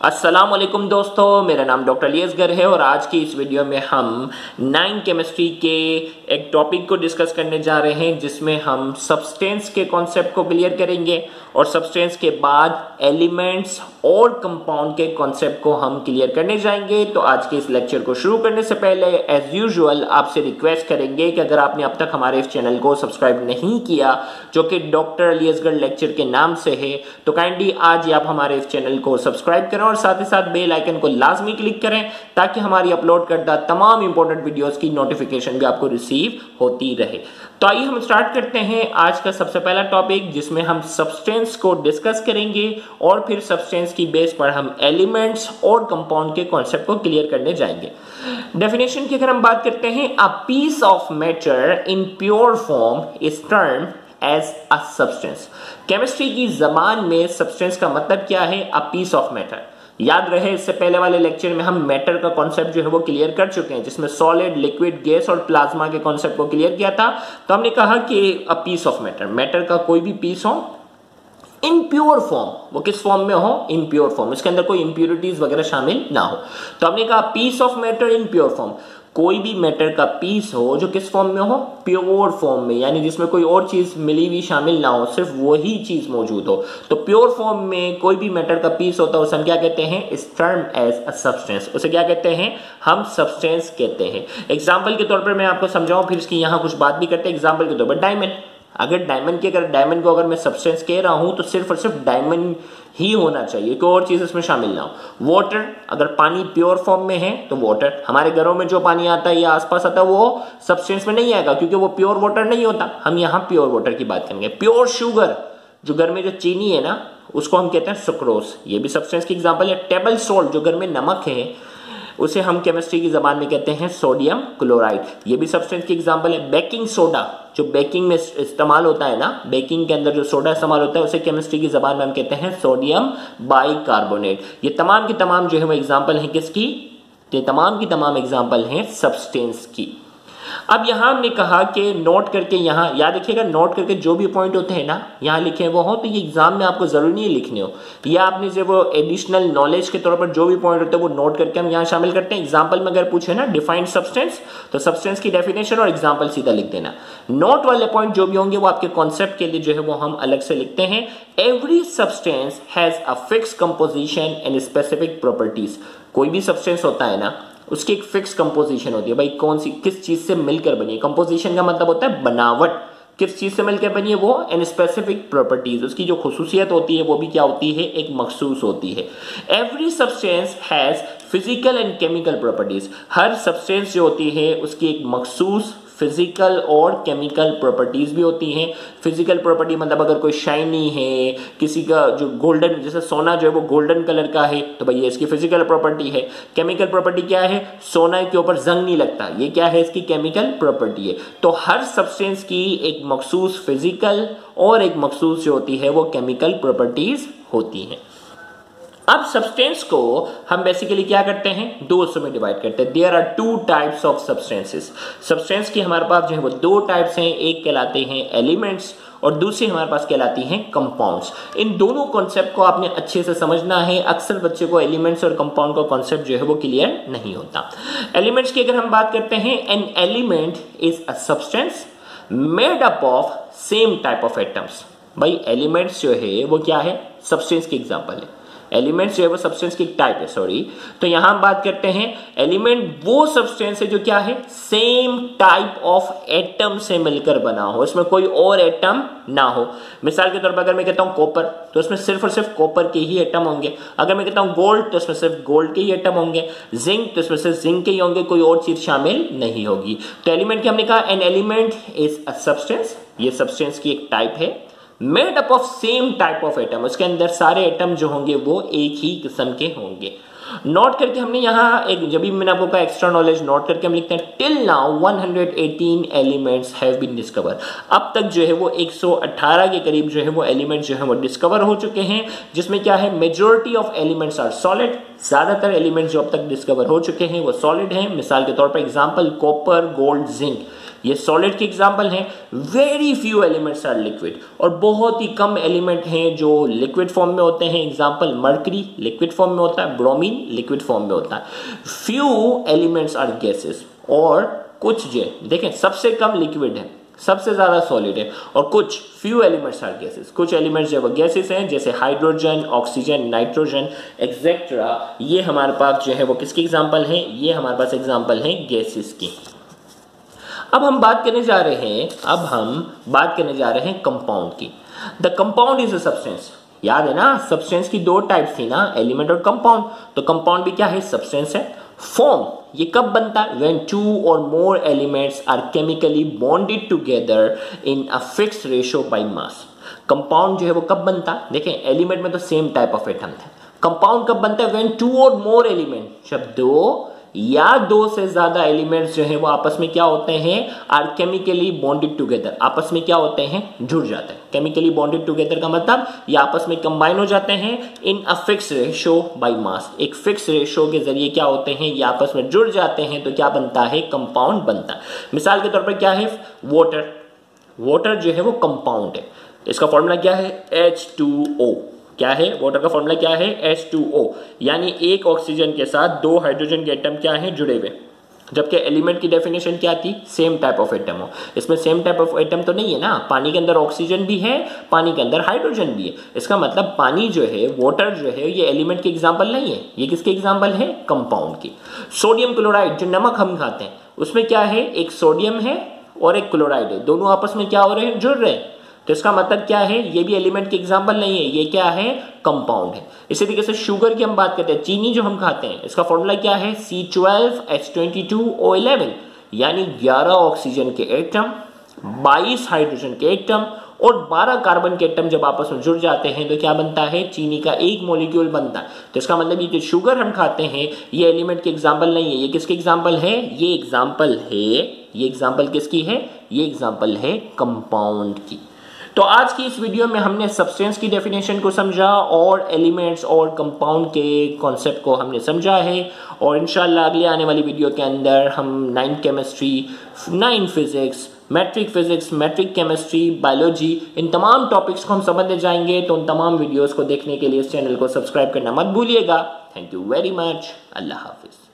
अस्सलाम वालेकुम दोस्तों, मेरा नाम डॉक्टर अलियसगर है और आज की इस वीडियो में हम 9 केमिस्ट्री के एक टॉपिक को डिस्कस करने जा रहे हैं जिसमें हम सब्सटेंस के कॉन्सेप्ट को क्लियर करेंगे और सब्सटेंस के बाद एलिमेंट्स और कंपाउंड के कॉन्सेप्ट को हम क्लियर करने जाएंगे। तो आज के इस लेक्चर को शुरू करने से पहले एज यूजुअल आपसे रिक्वेस्ट करेंगे कि अगर आपने अब तक हमारे इस चैनल को सब्सक्राइब नहीं किया जो कि डॉक्टर अलियसगर लेक्चर के नाम से है, तो काइंडली आज ही आप हमारे इस चैनल को सब्सक्राइब करें और साथ ही साथ बेल आइकन को लाजमी क्लिक करें ताकि हमारी अपलोड करदा तमाम इंपॉर्टेंट वीडियोस की नोटिफिकेशन भी आपको रिसीव होती रहे। तो आइए हम स्टार्ट करते हैं आज का सबसे पहला टॉपिक जिसमें हम सब्सटेंस को डिस्कस करेंगे और फिर सब्सटेंस की बेस पर हम एलिमेंट्स और कंपाउंड के कॉन्सेप्ट को क्लियर करने जाएंगे। डेफिनेशन की अगर हम बात करते हैं, a piece of matter in pure form is termed as a substance. Chemistry की जबान में सब्सटेंस का मतलब क्या है? A piece of matter. याद रहे इससे पहले वाले लेक्चर में हम मैटर का कॉन्सेप्ट जो है वो क्लियर कर चुके हैं जिसमें सॉलिड, लिक्विड, गैस और प्लाज्मा के कॉन्सेप्ट को क्लियर किया था। तो हमने कहा कि a piece of matter, matter का कोई भी पीस हो इन प्योर फॉर्म, वो किस फॉर्म में हो? इन प्योर फॉर्म, इसके अंदर कोई इंप्योरिटीज वगैरह शामिल ना हो। तो हमने कहा piece of matter in pure form, कोई भी मैटर का पीस हो जो किस फॉर्म में हो? प्योर फॉर्म में, यानी जिसमें कोई और चीज मिली हुई शामिल ना हो, सिर्फ वही चीज मौजूद हो। तो प्योर फॉर्म में कोई भी मैटर का पीस होता है उसे हम क्या कहते हैं? Is termed as a substance. उसे क्या कहते हैं? हम सब्सटेंस कहते हैं। एग्जाम्पल के तौर पर मैं आपको समझाऊं, फिर इसकी यहाँ कुछ बात भी करते हैं। एग्जाम्पल के तौर पर डायमंड, अगर डायमंड को अगर मैं सब्सटेंस कह रहा हूं तो सिर्फ और सिर्फ डायमंड ही होना चाहिए, कोई और चीज इसमें शामिल ना हो। वाटर, अगर पानी प्योर फॉर्म में है तो वाटर, हमारे घरों में जो पानी आता है या आसपास आता है वो सब्सटेंस में नहीं आएगा क्योंकि वो प्योर वाटर नहीं होता। हम यहाँ प्योर वाटर की बात करेंगे। प्योर शुगर, जो घर में जो चीनी है ना उसको हम कहते हैं सुक्रोज, ये भी सब्सटेंस की एग्जाम्पल है। टेबल सॉल्ट, जो घर में नमक है उसे हम केमिस्ट्री की जबान में कहते हैं सोडियम क्लोराइड, ये भी सब्सटेंस की एग्जांपल है। बेकिंग सोडा, जो बेकिंग में इस्तेमाल होता है ना, बेकिंग के अंदर जो सोडा इस्तेमाल होता है उसे केमिस्ट्री की जबान में हम कहते हैं सोडियम बाइकार्बोनेट। ये तमाम की तमाम जो है वो एग्जांपल हैं किसकी? ये तमाम की तमाम एग्जांपल हैं सब्सटेंस की। अब यहां हमने कहा कि नोट करके, यहां याद रखिएगा, नोट करके जो भी पॉइंट होते हैं ना यहां लिखे वो हो, तो ये एग्जाम में आपको जरूरी नहीं लिखने हो, या आपने जो वो एडिशनल नॉलेज के तौर पर जो भी पॉइंट होते हैं वो नोट करके हम यहां शामिल करते हैं। एग्जाम्पल में अगर पूछे ना डिफाइंड सब्सटेंस, तो सब्सटेंस की डेफिनेशन और एग्जाम्पल सीधा लिख देना। नोट वाले पॉइंट जो भी होंगे वो आपके कॉन्सेप्ट के लिए जो है वो हम अलग से लिखते हैं। Every substance has a fix composition and specific properties. कोई भी सब्सटेंस होता है ना उसकी एक फिक्स कंपोजिशन होती है, भाई कौन सी किस चीज से मिलकर बनी है। कंपोजिशन का मतलब होता है बनावट, किस चीज से मिलकर बनी है वो, एंड स्पेसिफिक प्रॉपर्टीज, उसकी जो खुसूसियत होती है वो भी क्या होती है? एक मखसूस होती है। Every substance has physical and chemical properties. Her substance जो होती है उसकी एक मखसूस फिजिकल और केमिकल प्रॉपर्टीज भी होती हैं। फिजिकल प्रॉपर्टी मतलब अगर कोई शाइनी है, किसी का जो गोल्डन, जैसे सोना जो है वो गोल्डन कलर का है तो भाई ये इसकी फिजिकल प्रॉपर्टी है। केमिकल प्रॉपर्टी क्या है? सोना के ऊपर जंग नहीं लगता, ये क्या है? इसकी केमिकल प्रॉपर्टी है। तो हर सब्सटेंस की एक मखसूस फिजिकल और एक मखसूस जो होती है वो केमिकल प्रॉपर्टीज होती हैं। अब सब्सटेंस को हम बेसिकली क्या करते हैं? दो हिस्सों में डिवाइड करते हैं। There are two types of substances. Substance की हमारे पास जो है वो दो टाइप्स हैं, एक कहलाते हैं एलिमेंट्स और दूसरी हमारे पास कहलाती हैं कंपाउंड्स। इन दोनों कॉन्सेप्ट को आपने अच्छे से समझना है। अक्सर बच्चे को एलिमेंट्स और कंपाउंड का कॉन्सेप्ट जो है वो क्लियर नहीं होता। एलिमेंट्स की अगर हम बात करते हैं, an element is a substance made up of same type of atoms. भाई एलिमेंट्स जो है वो क्या है? सब्सटेंस की एग्जाम्पल है। एलिमेंट्स जो है वो सब्सटेंस की टाइप है, सॉरी। तो यहां हम बात करते हैं एलिमेंट वो सब्सटेंस है जो क्या है? सेम टाइप ऑफ एटम से मिलकर बना हो, इसमें कोई और एटम ना हो। मिसाल के तौर पर अगर मैं कहता हूं कॉपर, तो इसमें सिर्फ और सिर्फ कॉपर के ही एटम होंगे। अगर मैं कहता हूं गोल्ड, तो इसमें सिर्फ गोल्ड के ही एटम होंगे। जिंक, तो इसमें सिर्फ जिंक के ही होंगे, कोई और चीज शामिल नहीं होगी। तो एलिमेंट की हमने कहा an element is a substance, ये सब्सटेंस की एक टाइप है। Made up of same type of atom, उसके अंदर सारे एटम जो होंगे वो एक ही किस्म के होंगे। नोट करके हमने यहाँ एक, जब भी मैंने आपको कहा एक्स्ट्रा नॉलेज, नोट करके हम लिखते हैं till now 118 elements have been discover. अब तक जो है वो 118 के करीब जो है वो एलिमेंट्स जो है वो डिस्कवर हो चुके हैं, जिसमें क्या है? Majority of elements are solid. ज्यादातर एलिमेंट्स जो अब तक डिस्कवर हो चुके हैं वो सॉलिड हैं। मिसाल के तौर पर एग्जांपल कॉपर, गोल्ड, जिंक, ये सॉलिड के एग्जांपल हैं। Very few elements are liquid, और बहुत ही कम एलिमेंट हैं जो लिक्विड फॉर्म में होते हैं। एग्जांपल मर्करी लिक्विड फॉर्म में होता है, ब्रोमीन लिक्विड फॉर्म में होता है। फ्यू एलिमेंट्स आर गैसेस, और कुछ जो देखें सबसे कम लिक्विड है, सबसे ज्यादा सॉलिड है, और कुछ फ्यू एलिमेंट्स आर गैसेस, कुछ एलिमेंट्स जो गैसेस हैं जैसे हाइड्रोजन, ऑक्सीजन, नाइट्रोजन एक्सेट्रा। ये हमारे पास जो है वो किसके एग्जांपल हैं? ये हमारे पास एग्जांपल हैं गैसेस की। अब हम बात करने जा रहे हैं कंपाउंड की। The compound is a substance. याद है ना, सब्सटेंस की दो टाइप थी ना, एलिमेंट और कंपाउंड। तो कंपाउंड भी क्या है? सब्सटेंस है। फॉर्म ये कब बनता है? When two or more elements are chemically bonded together in a fixed ratio by mass. Compound जो है वो कब बनता है? देखें एलिमेंट में तो सेम टाइप ऑफ एटम थे। कंपाउंड कब बनता है? When two or more element, जब दो या दो से ज्यादा एलिमेंट्स जो है वो आपस में क्या होते हैं? आर केमिकली बॉन्डेड टुगेदर, आपस में क्या होते हैं? जुड़ जाते हैं। केमिकली बॉन्डेड टुगेदर का मतलब ये आपस में कंबाइन हो जाते हैं in a fix ratio by mass. एक फिक्स रेशियो के जरिए क्या होते हैं? ये आपस में जुड़ जाते हैं, तो क्या बनता है? कंपाउंड बनता है। मिसाल के तौर पर क्या है? वाटर। वाटर जो है वो कंपाउंड है। इसका फॉर्मूला क्या है? H2O। क्या है? वाटर का फॉर्मूला क्या है? H2O, यानी एक ऑक्सीजन के साथ दो हाइड्रोजन के एटम क्या है? जुड़े हुए। जबकि एलिमेंट की डेफिनेशन क्या थी? सेम टाइप ऑफ एटम हो। इसमें सेम टाइप ऑफ एटम तो नहीं है ना, पानी के अंदर ऑक्सीजन भी है, पानी के अंदर हाइड्रोजन भी है। इसका मतलब पानी जो है, वाटर जो है, ये एलिमेंट की एग्जांपल नहीं है, ये किसके एग्जांपल है? कंपाउंड की। सोडियम क्लोराइड, जो नमक हम खाते हैं, उसमें क्या है? एक सोडियम है और एक क्लोराइड है, दोनों आपस में क्या हो रहे हैं? जुड़ रहे हैं। तो इसका मतलब क्या है? ये भी एलिमेंट की एग्जांपल नहीं है, ये क्या है? कंपाउंड है। इसी तरीके से शुगर की हम बात करते हैं, चीनी जो हम खाते हैं, इसका फॉर्मूला क्या है? C12H22O11, यानी 11 ऑक्सीजन के एटम, 22 हाइड्रोजन के एटम और 12 कार्बन के एटम जब आपस में जुड़ जाते हैं तो क्या बनता है? चीनी का एक मॉलिक्यूल बनता है। तो इसका मतलब ये जो शुगर हम खाते हैं ये एलिमेंट के एग्जांपल नहीं है, ये किसके एग्जांपल है? ये एग्जांपल किसकी है? ये एग्जांपल है कंपाउंड की। तो आज की इस वीडियो में हमने सब्सटेंस की डेफिनेशन को समझा और एलिमेंट्स और कंपाउंड के कॉन्सेप्ट को हमने समझा है, और इंशाल्लाह अगले आने वाली वीडियो के अंदर हम 9 केमिस्ट्री, 9 फिजिक्स, मैट्रिक केमिस्ट्री, बायोलॉजी, इन तमाम टॉपिक्स को हम समझने जाएंगे। तो उन तमाम वीडियोस को देखने के लिए इस चैनल को सब्सक्राइब करना मत भूलिएगा। Thank you very much. Allah Hafiz.